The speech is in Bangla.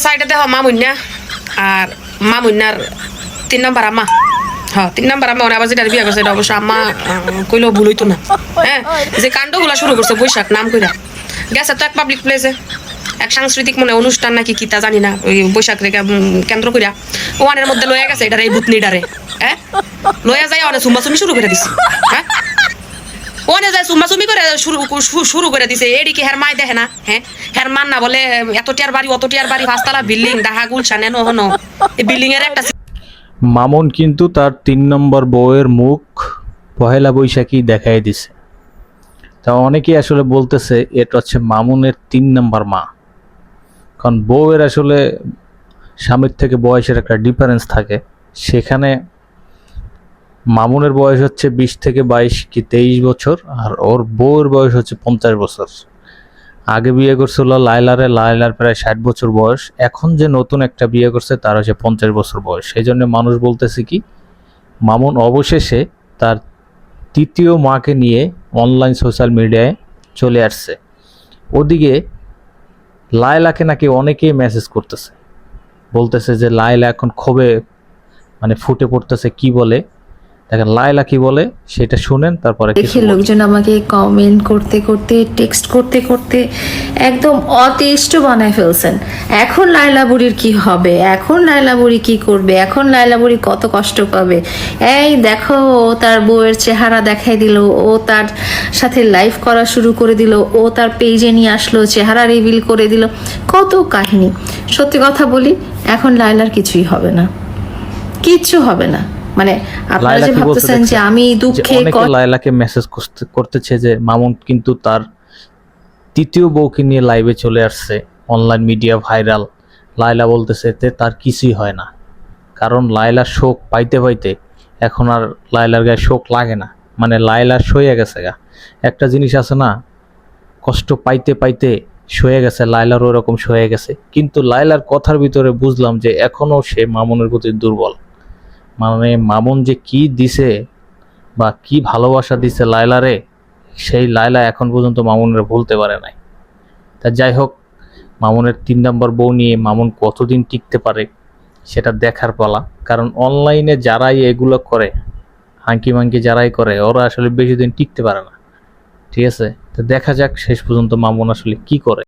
সাইডে দেখো মামুন্যা আর মামুন্যার 3 নম্বর আম্মা। হ্যাঁ 3 নম্বর আম্মা ওরা আবার যেটা বিয়ে করছে এটা অবশ্য আম্মা কইলেও ভুল হইতো না। হ্যাঁ যে কাণ্ডগুলা শুরু করছে বৈশাখ নাম কইরা গেছে তো এক পাবলিক প্লেসে এক সাংস্কৃতিক মনে অনুষ্ঠান নাকি কি তা জানি না ওই বৈশাখ রেখা কেন্দ্র কইরা ওয়ানের মধ্যে লয়ে গেছে এটারে এই ভূতনিডারে। হ্যাঁ লয়ে যায় অনেক চুম্বাচুমি শুরু করে দিছে। হ্যাঁ ওনে যায় চুম্বাচুমি করে শুরু করে দিছে। এদিকে হের মাই দেখে না। হ্যাঁ হের মান না বলে এত টিয়ার বাড়ি অত টিয়ার বাড়ি 5 তলা বিল্ডিং ডাহা গুলশান এনো হনো এই বিল্ডিং এর একটা মামুন কিন্তু তার 3 নম্বর বউয়ের মুখ পহেলা বৈশাখী দেখাই দিছে। তা অনেকেই আসলে বলতেছে এটা হচ্ছে মামুনের 3 নম্বর মা, কারণ বউয়ের আসলে স্বামীর থেকে বয়সের একটা ডিফারেন্স থাকে। সেখানে মামুনের বয়স হচ্ছে 20 থেকে 22 কি 23 বছর, আর ওর বউয়ের বয়স হচ্ছে 50 বছর। আগে বিয়ে করছিল লায়লার প্রায় 60 বছর বয়স, এখন যে নতুন একটা বিয়ে করছে তার হচ্ছে 50 বছর বয়স। সেই জন্য মানুষ বলতেছে কি মামুন অবশেষে তার তৃতীয় মাকে নিয়ে অনলাইন সোশ্যাল মিডিয়ায় চলে আসছে। ওদিকে লায়লাকে নাকি অনেকেই মেসেজ করতেছে, বলতেছে যে লায়লা এখন ক্ষোভে মানে ফুটে পড়তেছে। কি বলে দেখেন লায়লা কি বলে সেটা শুনেন, তারপরে দেখে লোকজন আমাকে কমেন্ট করতে করতে টেক্সট করতে করতে একদম অতিষ্ঠ বানায় ফেলছেন। এখন লায়লা বুড়ির কি হবে, এখন লায়লা বুড়ি কি করবে, এখন লায়লা বুড়ি কত কষ্ট পাবে। এই দেখো ও তার বউয়ের চেহারা দেখাই দিল, ও তার সাথে লাইভ করা শুরু করে দিল, ও তার পেজে নিয়ে আসলো, চেহারা রিভিল করে দিল, কত কাহিনী। সত্যি কথা বলি এখন লায়লার কিছুই হবে না, কিচ্ছু হবে না। মানে আপনারা যে ভাবতেছেন যে আমি দুঃখে লায়লাকে মেসেজ করতেছে যে মামুন কিন্তু তার তৃতীয় বউকে নিয়ে লাইভে চলে আসছে, অনলাইন মিডিয়া ভাইরাল। লায়লা বলতেছে যে তার কিছুই হয় না, কারণ লায়লার শোক পাইতে পাইতে এখন আর লায়লার গায়ে শোক লাগে না, মানে লায়লার সয়ে গেছে গা। একটা জিনিস আছে না, কষ্ট পাইতে পাইতে সয়ে গেছে, লায়লার ওরকম সয়ে গেছে। কিন্তু লায়লার কথার ভিতরে বুঝলাম যে এখনো সে মামুনের প্রতি দুর্বল। মানে মামুন যে কি দিছে বা কি ভালোবাসা দিছে লায়লারে, সেই লায়লা এখন পর্যন্ত মামুনের ভুলতে পারে নাই। তা যাই হোক, মামুনের 3 নম্বর বউ নিয়ে মামুন কতদিন টিকতে পারে সেটা দেখার পালা। কারণ অনলাইনে যারাই এগুলো করে, হাঙ্কি মাঙ্কি যারাই করে, ওরা আসলে বেশি দিন টিকতে পারে না। ঠিক আছে, তো দেখা যাক শেষ পর্যন্ত মামুন আসলে কি করে।